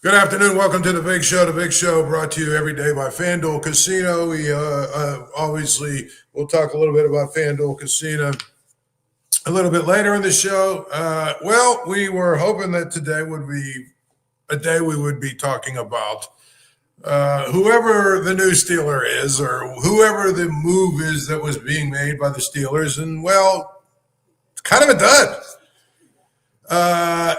Good afternoon. Welcome to the Big Show. The Big Show brought to you every day by FanDuel Casino. We obviously we'll talk a little bit about FanDuel Casino a little bit later in the show. We were hoping that today would be a day we would be talking about whoever the new Steeler is or whoever the move is that was being made by the Steelers. And, well, it's kind of a dud.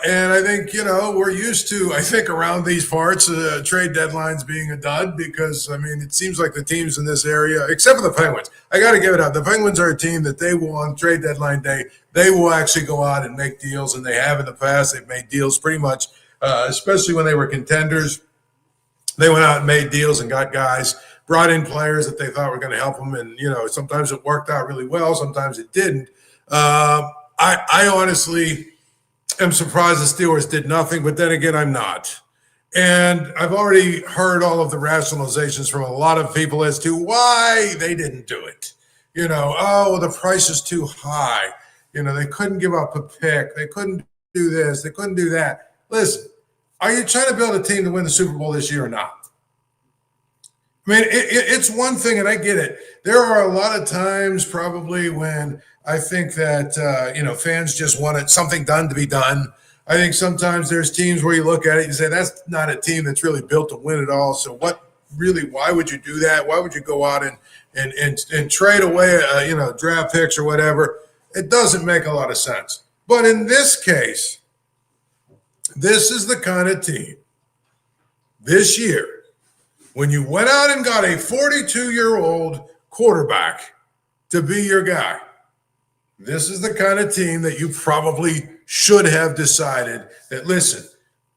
And I think, we're used to, I think, around these parts, trade deadlines being a dud because, it seems like the teams in this area, except for the Penguins, I got to give it up. The Penguins are a team that they will, on trade deadline day, they will actually go out and make deals, and they have in the past. They've made deals pretty much, especially when they were contenders. They went out and made deals and got guys, brought in players that they thought were going to help them. And, sometimes it worked out really well. Sometimes it didn't. I honestly am surprised the Steelers did nothing, but then again, I'm not. And I've already heard all of the rationalizations from a lot of people as to why they didn't do it. The price is too high. They couldn't give up a pick. They couldn't do this. They couldn't do that. Listen, are you trying to build a team to win the Super Bowl this year or not? It's one thing, and I get it. There are a lot of times probably when I think that, fans just wanted something done to be done. I think sometimes there's teams where you look at it and say, that's not a team that's really built to win it all. So why would you do that? Why would you go out and trade away, draft picks or whatever? It doesn't make a lot of sense. But in this case, this is the kind of team this year, when you went out and got a 42-year-old quarterback to be your guy, this is the kind of team that you probably should have decided that, listen,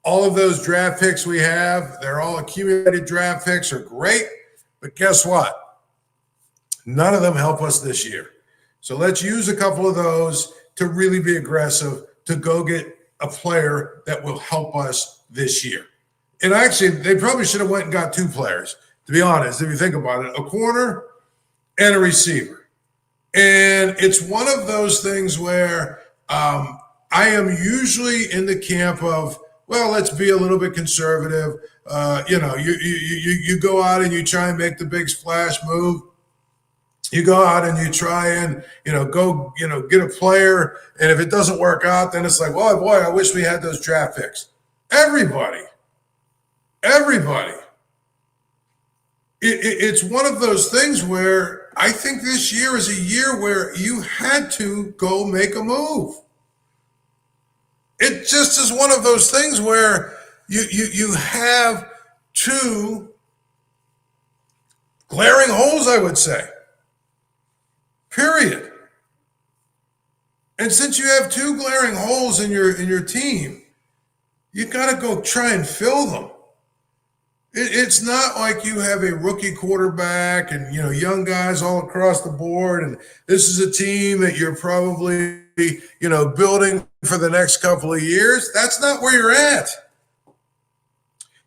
all of those draft picks we have, they're all accumulated draft picks, are great, but guess what? None of them help us this year. So let's use a couple of those to really be aggressive, to go get a player that will help us this year. And actually, they probably should have went and got two players, to be honest, if you think about it, a corner and a receiver. And it's one of those things where I am usually in the camp of, well, let's be a little bit conservative. You go out and you try and make the big splash move. You go out and you try and, get a player. And if it doesn't work out, then it's like, oh, boy, I wish we had those draft picks. Everybody. It's one of those things where I think this year is a year where you had to go make a move. It just is one of those things where you have two glaring holes, I would say. Period. And since you have two glaring holes in your team, you got to go try and fill them. It's not like you have a rookie quarterback and, young guys all across the board. And this is a team that you're probably, building for the next couple of years. That's not where you're at.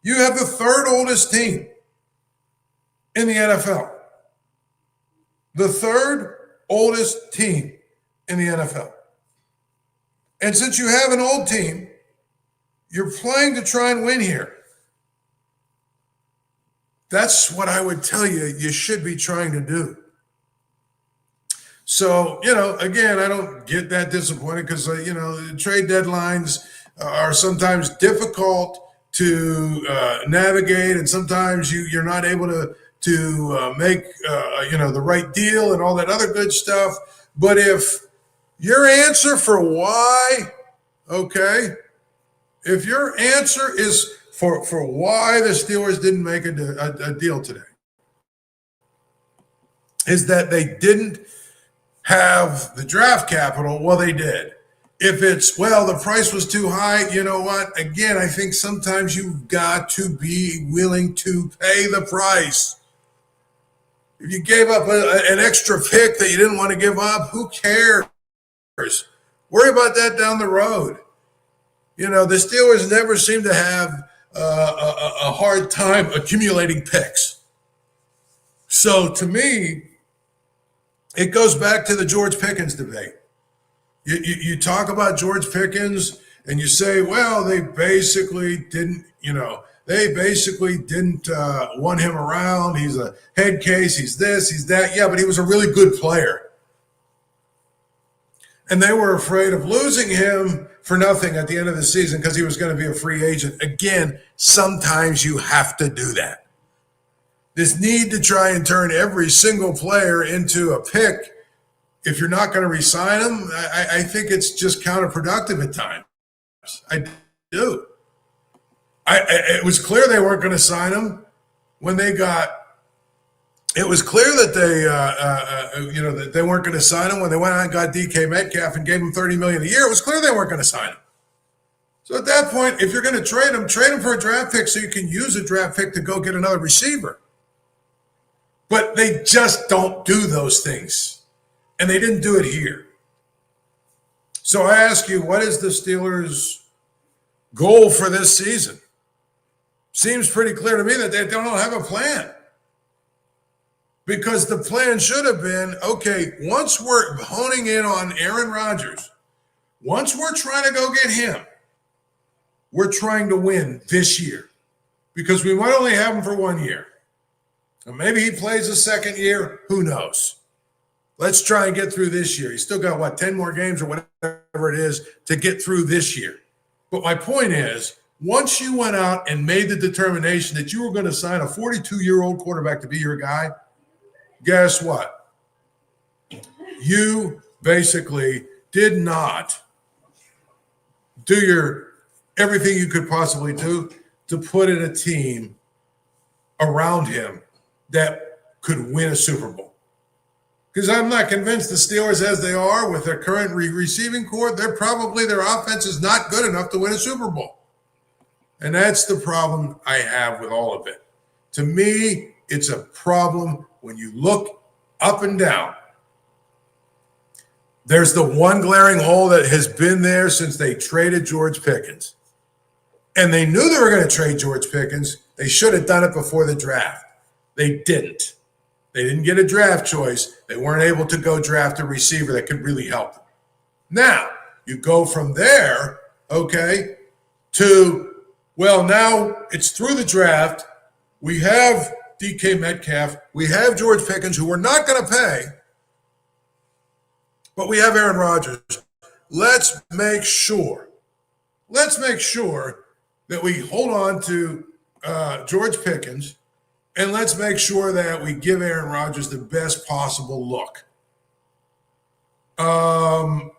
You have the third oldest team in the NFL. The third oldest team in the NFL. And since you have an old team, you're playing to try and win here. That's what I would tell you should be trying to do. So, again, I don't get that disappointed because, trade deadlines are sometimes difficult to navigate, and sometimes you're not able to make, the right deal and all that other good stuff. But if your answer for why, if your answer is for why the Steelers didn't make a deal today, is that they didn't have the draft capital. Well, they did. If it's, the price was too high, you know what? Again, I think sometimes you've got to be willing to pay the price. If you gave up an extra pick that you didn't want to give up, who cares? Worry about that down the road. The Steelers never seem to have a hard time accumulating picks. So to me, it goes back to the George Pickens debate. You talk about George Pickens and you say, well, they basically didn't want him around. He's a head case. He's this, he's that. Yeah, but he was a really good player. And they were afraid of losing him for nothing at the end of the season because he was going to be a free agent. Again, sometimes you have to do that. This need to try and turn every single player into a pick, if you're not going to re-sign them, I think it's just counterproductive at times. I do. It was clear they weren't going to sign him when they got. It was clear that that they weren't going to sign him when they went out and got DK Metcalf and gave him $30 million a year. It was clear they weren't going to sign him. So at that point, if you're going to trade him for a draft pick so you can use a draft pick to go get another receiver. But they just don't do those things, and they didn't do it here. So I ask you, what is the Steelers' goal for this season? Seems pretty clear to me that they don't have a plan. Because the plan should have been, okay, once we're honing in on Aaron Rodgers, once we're trying to go get him, we're trying to win this year. Because we might only have him for 1 year. And maybe he plays a second year, who knows? Let's try and get through this year. He's still got, 10 more games or whatever it is to get through this year. But my point is, once you went out and made the determination that you were going to sign a 42-year-old quarterback to be your guy, guess what? You basically did not do everything you could possibly do to put in a team around him that could win a Super Bowl. Because I'm not convinced the Steelers, as they are with their current receiving core, their offense is not good enough to win a Super Bowl. And that's the problem I have with all of it. To me, it's a problem when you look up and down. There's the one glaring hole that has been there since they traded George Pickens. And they knew they were going to trade George Pickens. They should have done it before the draft. They didn't. They didn't get a draft choice. They weren't able to go draft a receiver that could really help them. Now, you go from there, okay, to, well, now it's through the draft. We have DK Metcalf. We have George Pickens, who we're not going to pay. But we have Aaron Rodgers. Let's make sure that we hold on to George Pickens, and let's make sure that we give Aaron Rodgers the best possible look. And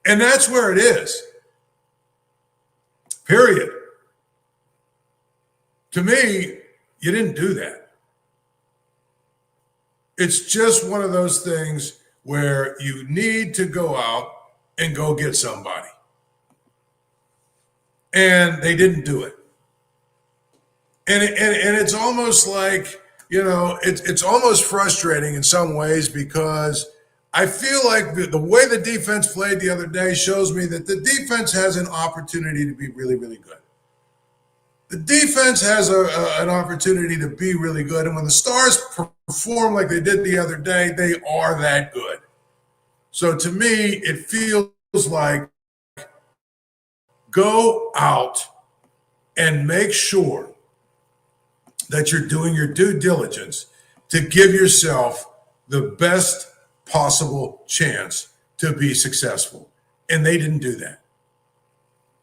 that's where it is. Period. To me, you didn't do that. It's just one of those things where you need to go out and go get somebody. And they didn't do it. And it's almost like, it's almost frustrating in some ways, because I feel like the way the defense played the other day shows me that the defense has an opportunity to be really, really good. The defense has an opportunity to be really good. And when the Stars perform like they did the other day, they are that good. So to me, it feels like go out and make sure that you're doing your due diligence to give yourself the best possible chance to be successful. And they didn't do that.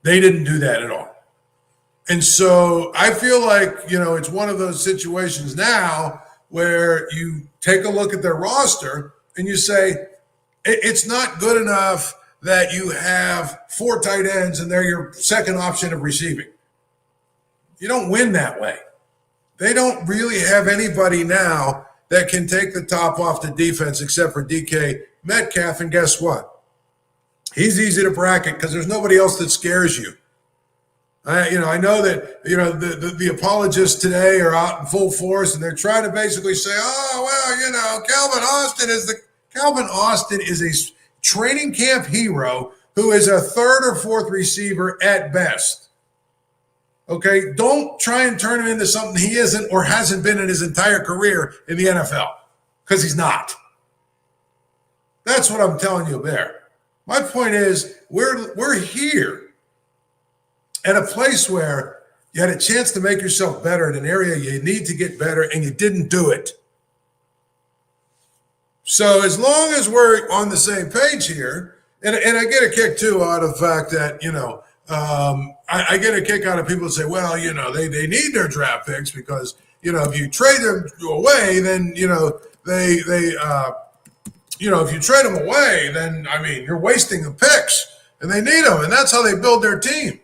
They didn't do that at all. And so I feel like, it's one of those situations now where you take a look at their roster and you say, it's not good enough that you have 4 tight ends and they're your second option of receiving. You don't win that way. They don't really have anybody now that can take the top off the defense except for DK Metcalf. And guess what? He's easy to bracket because there's nobody else that scares you. I know that, the apologists today are out in full force and they're trying to basically say, Calvin Austin is a training camp hero who is a 3rd or 4th receiver at best. Okay, don't try and turn him into something he isn't or hasn't been in his entire career in the NFL, because he's not. That's what I'm telling you there. My point is, we're here at a place where you had a chance to make yourself better in an area you need to get better, and you didn't do it. So as long as we're on the same page here, and I get a kick too out of the fact that, I get a kick out of people who say, well, they need their draft picks because, if you trade them away, then, if you trade them away, then, you're wasting the picks and they need them. And that's how they build their team.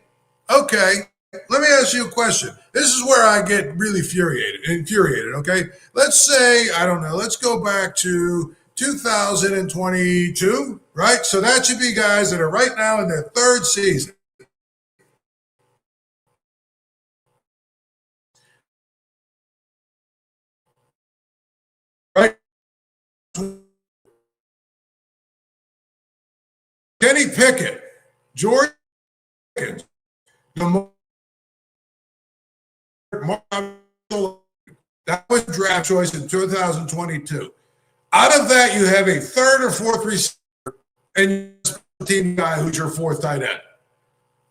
Okay. Let me ask you a question. This is where I get really infuriated, okay? Let's say, I don't know, let's go back to 2022, right? So that should be guys that are right now in their third season. Right? Kenny Pickett, George Pickens, that was draft choice in 2022. Out of that, you have a third or fourth receiver and team guy who's your fourth tight end.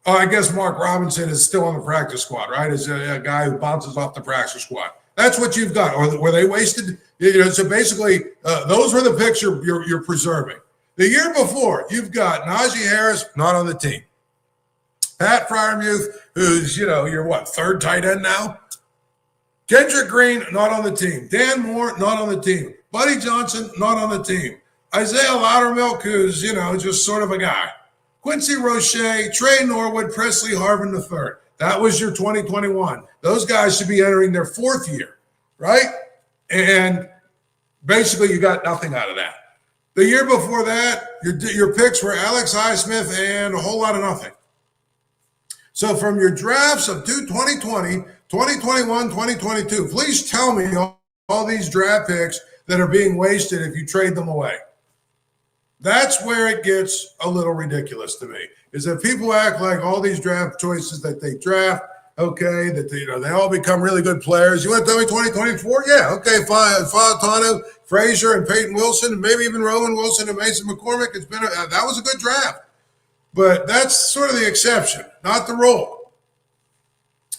Oh, I guess Mark Robinson is still on the practice squad, right? Is a guy who bounces off the practice squad. That's what you've got. Or were they wasted? So basically, those were the picks you're preserving. The year before, you've got Najee Harris not on the team. Pat Freiermuth, who's, your third tight end now? Kendrick Green, not on the team. Dan Moore, not on the team. Buddy Johnson, not on the team. Isaiah Loudermilk, who's, just sort of a guy. Quincy Roche, Trey Norwood, Presley Harvin III. That was your 2021. Those guys should be entering their fourth year, right? And basically you got nothing out of that. The year before that, your picks were Alex Highsmith and a whole lot of nothing. So from your drafts of 2020, 2021, 2022, please tell me all these draft picks that are being wasted if you trade them away. That's where it gets a little ridiculous to me, is that people act like all these draft choices that they draft, okay, that they all become really good players. You want to tell me 2024? Yeah, okay, fine. Fautano, Frazier, and Peyton Wilson, and maybe even Rowan Wilson and Mason McCormick. That was a good draft. But that's sort of the exception, not the rule.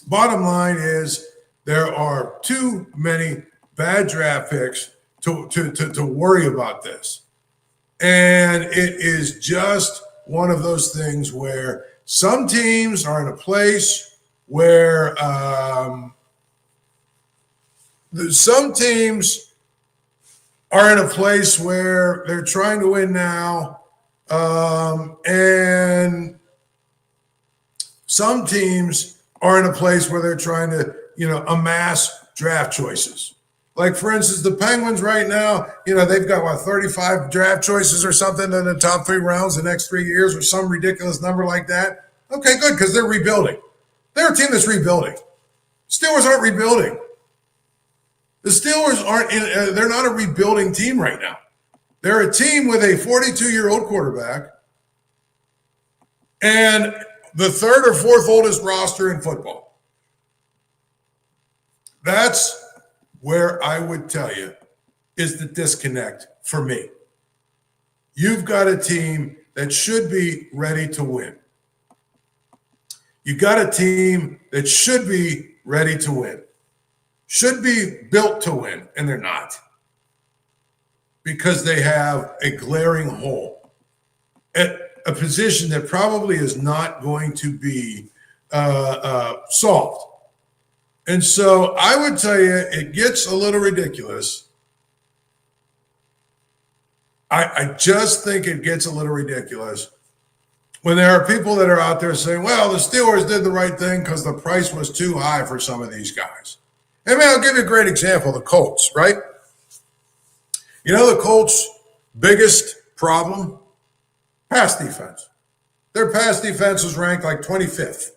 Bottom line is there are too many bad draft picks to worry about this. And it is just one of those things where some teams are in a place where they're trying to win now. And some teams are in a place where they're trying to, amass draft choices. Like, for instance, the Penguins right now, they've got, 35 draft choices or something in the top 3 rounds the next 3 years or some ridiculous number like that. Okay, good, because they're rebuilding. They're a team that's rebuilding. Steelers aren't rebuilding. The Steelers they're not a rebuilding team right now. They're a team with a 42-year-old quarterback and the third or fourth oldest roster in football. That's where I would tell you is the disconnect for me. You've got a team that should be ready to win. You got a team that should be ready to win, should be built to win, and they're not, because they have a glaring hole at a position that probably is not going to be solved. And so I would tell you, it gets a little ridiculous. I just think it gets a little ridiculous when there are people that are out there saying, well, the Steelers did the right thing because the price was too high for some of these guys. And I'll give you a great example, the Colts, right? The Colts' biggest problem? Pass defense. Their pass defense was ranked like 25th.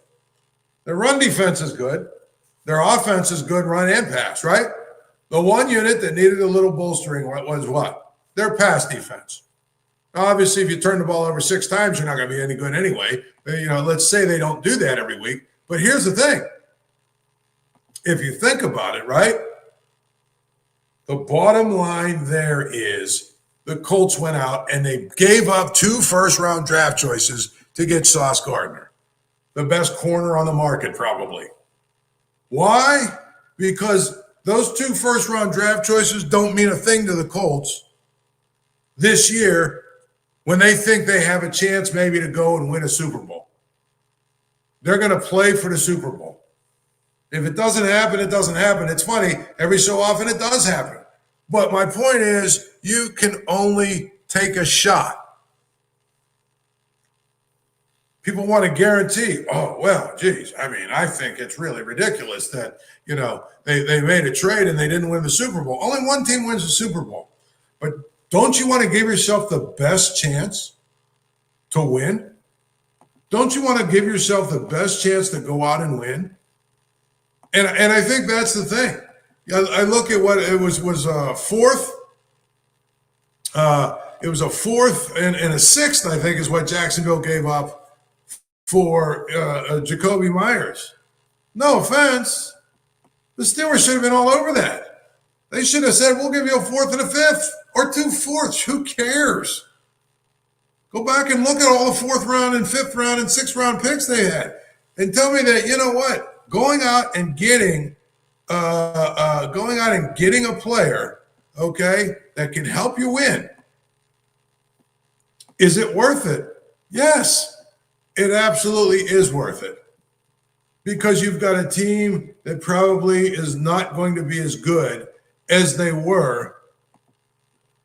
Their run defense is good. Their offense is good, run and pass, right? The one unit that needed a little bolstering was what? Their pass defense. Obviously, if you turn the ball over 6 times, you're not going to be any good anyway. Let's say they don't do that every week. But here's the thing. If you think about it, right? The bottom line there is the Colts went out and they gave up 2 first-round draft choices to get Sauce Gardner. the best corner on the market probably. Why? Because those 2 first-round draft choices don't mean a thing to the Colts this year when they think they have a chance maybe to go and win a Super Bowl. They're going to play for the Super Bowl. If it doesn't happen, it doesn't happen. It's funny, every so often it does happen. But my point is, you can only take a shot. People want to guarantee, oh, well, geez, I mean, I think it's really ridiculous that, they made a trade and they didn't win the Super Bowl. Only one team wins the Super Bowl. But don't you want to give yourself the best chance to win? Don't you want to give yourself the best chance to go out and win? And I think that's the thing. I look at what it was a fourth. It was a fourth and a sixth, I think, is what Jacksonville gave up for Jacoby Myers. No offense. The Steelers should have been all over that. They should have said, we'll give you a fourth and a fifth or 2 fourths. Who cares? Go back and look at all the 4th round and 5th round and 6th round picks they had and tell me that, you know what, going out and getting a player, okay, that can help you win, is it worth it? Yes. It absolutely is worth it because you've got a team that probably is not going to be as good as they were,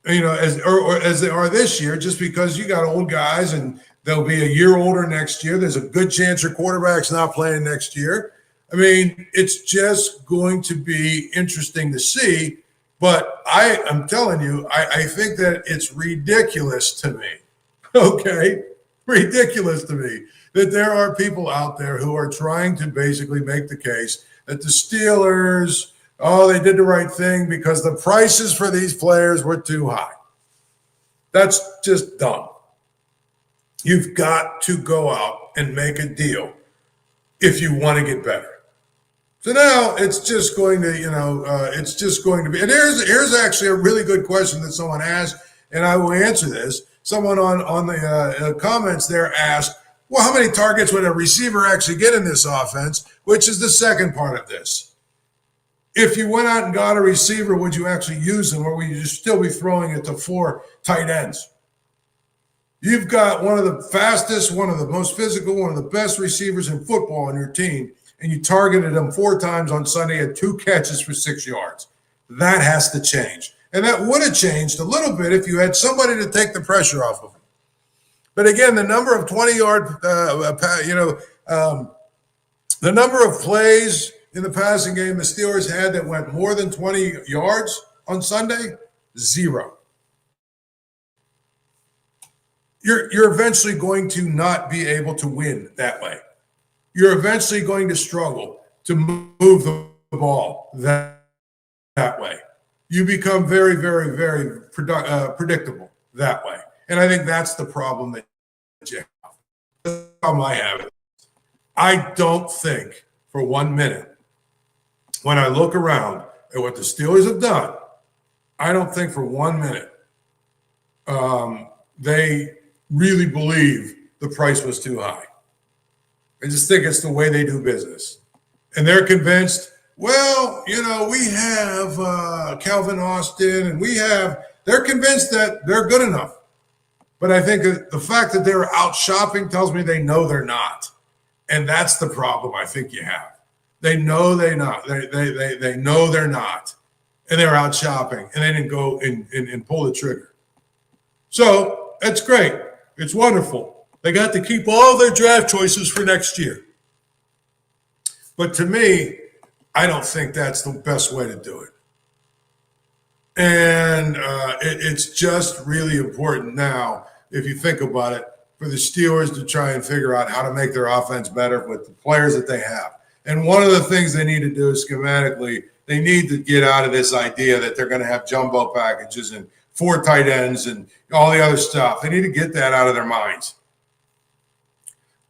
as they are this year, just because you got old guys and they'll be a year older next year. There's a good chance your quarterback's not playing next year. I mean, it's just going to be interesting to see. But I'm telling you, I think that it's ridiculous to me, okay? Ridiculous to me that there are people out there who are trying to basically make the case that the Steelers, they did the right thing because the prices for these players were too high. That's just dumb. You've got to go out and make a deal if you want to get better. So now it's just going to, it's just going to be. And here's actually a really good question that someone asked, and I will answer this. Someone on the comments there asked, well, how many targets would a receiver actually get in this offense, which is the second part of this. If you went out and got a receiver, would you actually use them, or would you still be throwing it to 4 tight ends? You've got one of the fastest, one of the most physical, one of the best receivers in football on your team, and you targeted him 4 times on Sunday at 2 catches for 6 yards. That has to change. And that would have changed a little bit if you had somebody to take the pressure off of him. But again, the number of 20-yard, the number of plays in the passing game the Steelers had that went more than 20 yards on Sunday, 0. You're eventually going to not be able to win that way. You're eventually going to struggle to move the ball that way. You become very, very, very predictable that way. And I think that's the problem that you have. The problem I have. I don't think for 1 minute, when I look around at what the Steelers have done, I don't think for 1 minute they really believe the price was too high. I just think it's the way they do business. And they're convinced, well, we have Calvin Austin and they're convinced that they're good enough. But I think the fact that they're out shopping tells me they know they're not. And that's the problem I think you have. They know they're not. They know they're not. And they're out shopping. And they didn't go and pull the trigger. So that's great. It's wonderful. They got to keep all their draft choices for next year. But to me, I don't think that's the best way to do it. And it's just really important now, if you think about it, for the Steelers to try and figure out how to make their offense better with the players that they have. And one of the things they need to do is schematically, they need to get out of this idea that they're going to have jumbo packages and 4 tight ends and all the other stuff. They need to get that out of their minds.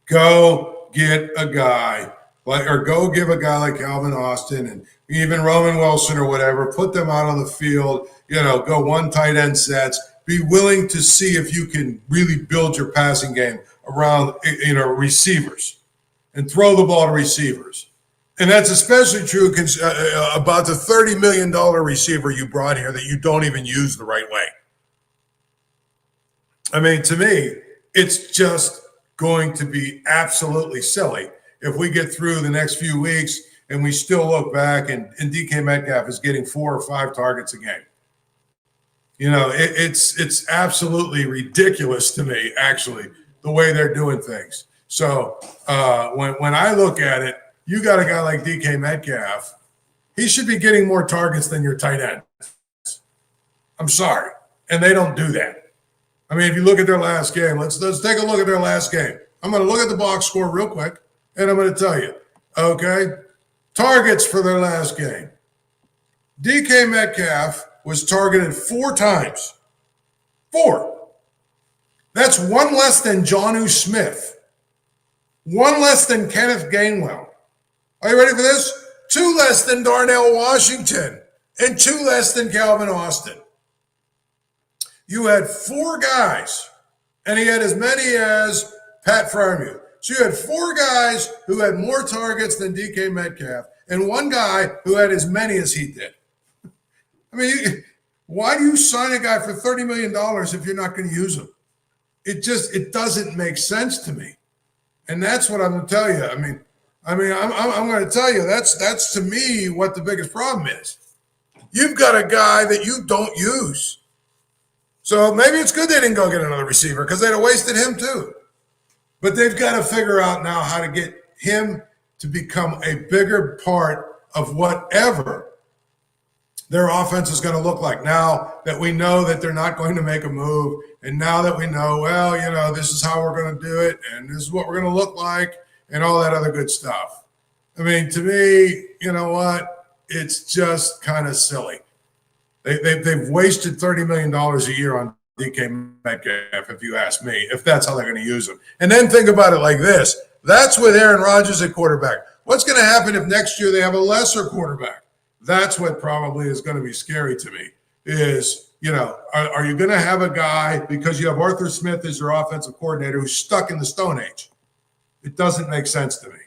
Go get a guy or go give a guy like Calvin Austin and even Roman Wilson or whatever, put them out on the field, go 1 tight end sets, be willing to see if you can really build your passing game around, receivers. and throw the ball to receivers. And that's especially true about the $30 million receiver you brought here that you don't even use the right way. I mean, to me, it's just going to be absolutely silly if we get through the next few weeks and we still look back and DK Metcalf is getting 4 or 5 targets a game. You know, it's absolutely ridiculous to me, actually, the way they're doing things. So when I look at it, you got a guy like DK Metcalf, he should be getting more targets than your tight end. I'm sorry. And they don't do that. I mean, if you look at their last game, let's take a look at their last game. I'm going to look at the box score real quick, and I'm going to tell you, okay, targets for their last game. DK Metcalf was targeted 4 times. 4. That's 1 less than Jonnu Smith. 1 less than Kenneth Gainwell. Are you ready for this? 2 less than Darnell Washington and 2 less than Calvin Austin. You had 4 guys, and he had as many as Pat Freiermuth. So you had 4 guys who had more targets than DK Metcalf, and 1 guy who had as many as he did. I mean, why do you sign a guy for $30 million if you're not going to use him? It doesn't make sense to me, and that's what I'm going to tell you. I'm going to tell you that's to me what the biggest problem is. You've got a guy that you don't use. So maybe it's good they didn't go get another receiver because they'd have wasted him too. But they've got to figure out now how to get him to become a bigger part of whatever their offense is going to look like. Now that we know that they're not going to make a move, and now that we know, well, you know, this is how we're going to do it, and this is what we're going to look like, and all that other good stuff. I mean, to me, you know what? It's just kind of silly. They've wasted $30 million a year on DK Metcalf, if you ask me, if that's how they're going to use him. And then think about it like this. That's with Aaron Rodgers at quarterback. What's going to happen if next year they have a lesser quarterback? That's what probably is going to be scary to me is, you know, are you going to have a guy, because you have Arthur Smith as your offensive coordinator, who's stuck in the Stone Age? It doesn't make sense to me.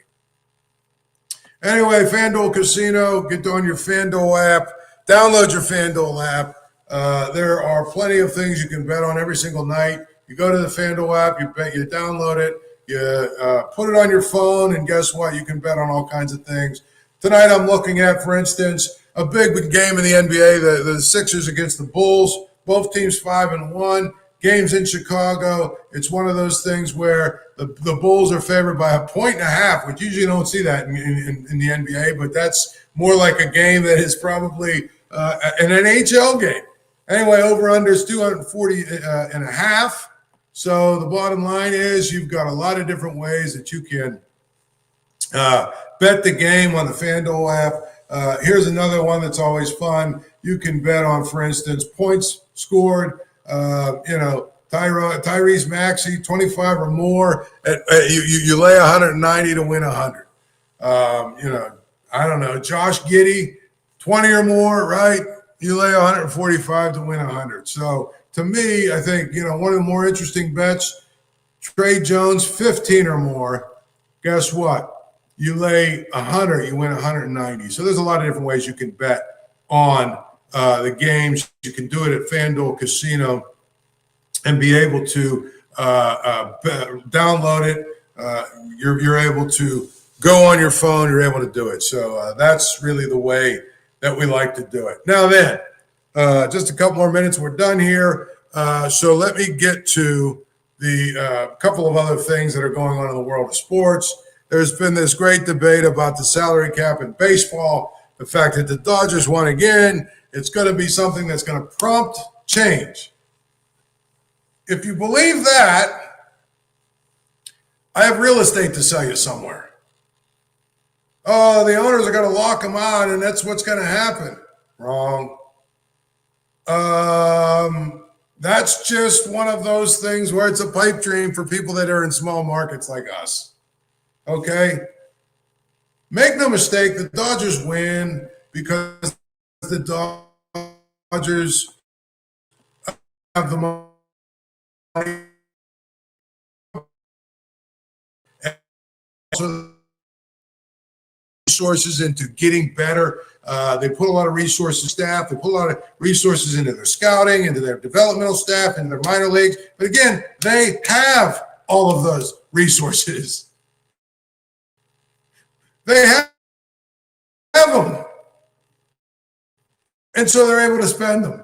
Anyway, FanDuel Casino, get on your FanDuel app. Download your FanDuel app. There are plenty of things you can bet on every single night. You go to the FanDuel app, you download it, you put it on your phone, and guess what? You can bet on all kinds of things. Tonight I'm looking at, for instance, a big game in the NBA, the Sixers against the Bulls. Both teams 5-1. Games in Chicago. It's one of those things where the Bulls are favored by 1.5, which usually you don't see that in the NBA, but that's more like a game that is probably an NHL game. Anyway, over-under is 240.5. So the bottom line is you've got a lot of different ways that you can bet the game on the FanDuel app. Here's another one that's always fun. You can bet on, for instance, points scored. Tyrese Maxey, 25 or more. You lay 190 to win 100. I don't know, Josh Giddey, 20 or more, right? You lay 145 to win 100. So to me, I think, one of the more interesting bets, Trey Jones, 15 or more. Guess what? You lay 100, you win 190. So there's a lot of different ways you can bet on the games. You can do it at FanDuel Casino and be able to download it. You're able to go on your phone. You're able to do it. So that's really the way that we like to do it. Now then, just a couple more minutes. We're done here. So let me get to the couple of other things that are going on in the world of sports. There's been this great debate about the salary cap in baseball, the fact that the Dodgers won again. It's going to be something that's going to prompt change. If you believe that, I have real estate to sell you somewhere. Oh, the owners are going to lock them out, and that's what's going to happen. Wrong. That's just one of those things where it's a pipe dream for people that are in small markets like us. Okay? Make no mistake, the Dodgers win because the Dodgers have the money. So resources into getting better. They put a lot of resources staff. They put a lot of resources into their scouting, into their developmental staff, into their minor leagues. But again, they have all of those resources. They have them. And so they're able to spend them.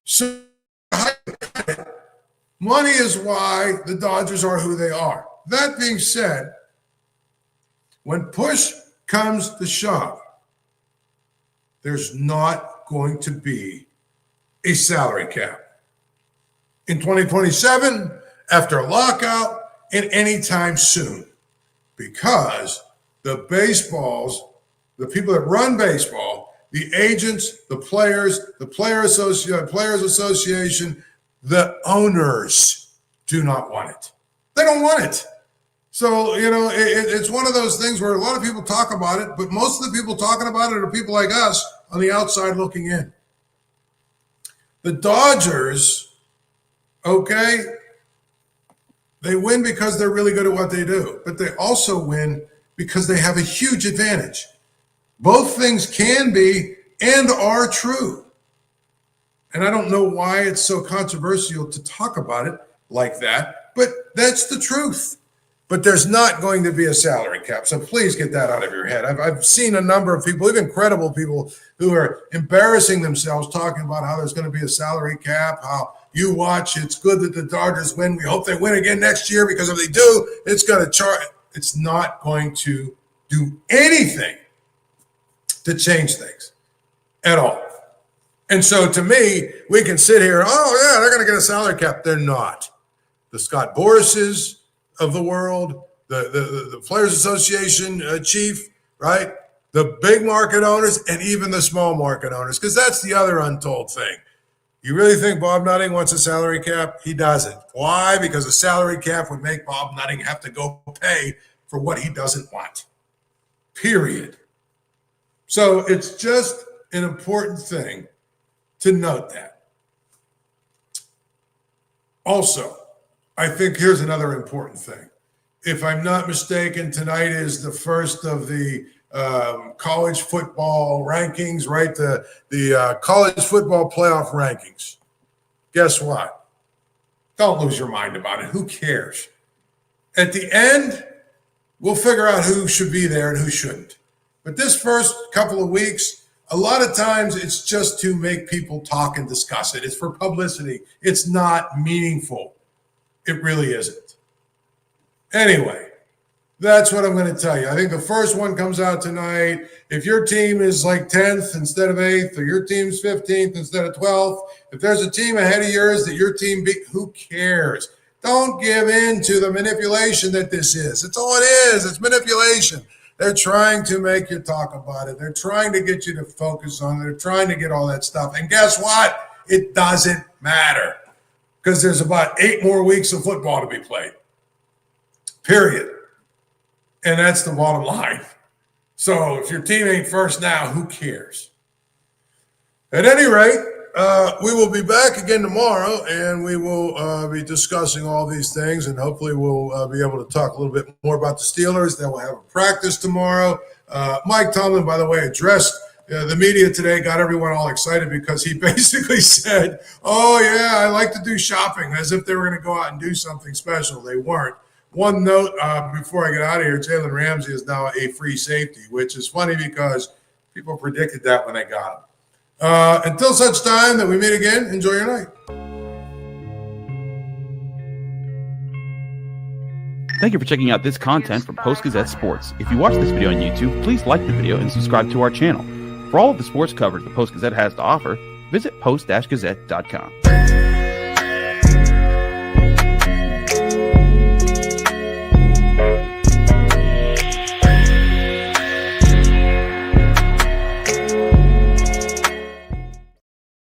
So money is why the Dodgers are who they are. That being said, when push comes to shove, there's not going to be a salary cap in 2027, after a lockout, and anytime soon, because the people that run baseball, the agents, the players, the players association, the owners do not want it. They don't want it. So, it's one of those things where a lot of people talk about it, but most of the people talking about it are people like us on the outside looking in. The Dodgers, okay, they win because they're really good at what they do, but they also win because they have a huge advantage. Both things can be and are true. And I don't know why it's so controversial to talk about it like that, but that's the truth. But there's not going to be a salary cap. So please get that out of your head. I've seen a number of people, even credible people, who are embarrassing themselves talking about how there's going to be a salary cap, how you watch, it's good that the Dodgers win. We hope they win again next year, because if they do, it's going to charge. It's not going to do anything to change things at all. And so to me, we can sit here, oh, yeah, they're going to get a salary cap. They're not. The Scott Borases of the world, the Players Association chief, right? The big market owners and even the small market owners, because that's the other untold thing. You really think Bob Nutting wants a salary cap? He doesn't. Why? Because a salary cap would make Bob Nutting have to go pay for what he doesn't want. Period. So it's just an important thing to note that. Also, I think here's another important thing. If I'm not mistaken, tonight is the first of the college football rankings, right? The college football playoff rankings. Guess what? Don't lose your mind about it. Who cares? At the end, we'll figure out who should be there and who shouldn't. But this first couple of weeks, a lot of times it's just to make people talk and discuss it. It's for publicity. It's not meaningful. It really isn't. Anyway, that's what I'm going to tell you. I think the first one comes out tonight. If your team is like 10th instead of 8th, or your team's 15th instead of 12th, if there's a team ahead of yours that your team beat, who cares? Don't give in to the manipulation that this is. It's all it is. It's manipulation. They're trying to make you talk about it. They're trying to get you to focus on it. They're trying to get all that stuff. And guess what? It doesn't matter, because there's about 8 more weeks of football to be played. Period. And that's the bottom line. So if your team ain't first now, who cares? At any rate, we will be back again tomorrow, and we will be discussing all these things, and hopefully we'll be able to talk a little bit more about the Steelers. Then we'll have a practice tomorrow. Mike Tomlin, by the way, addressed the media today, got everyone all excited because he basically said, oh, yeah, I like to do shopping, as if they were going to go out and do something special. They weren't. One note before I get out of here, Jalen Ramsey is now a free safety, which is funny because people predicted that when they got him. Until such time that we meet again, enjoy your night. Thank you for checking out this content from Post-Gazette Sports. If you watch this video on YouTube, please like the video and subscribe to our channel. For all of the sports coverage the Post-Gazette has to offer, visit post-gazette.com.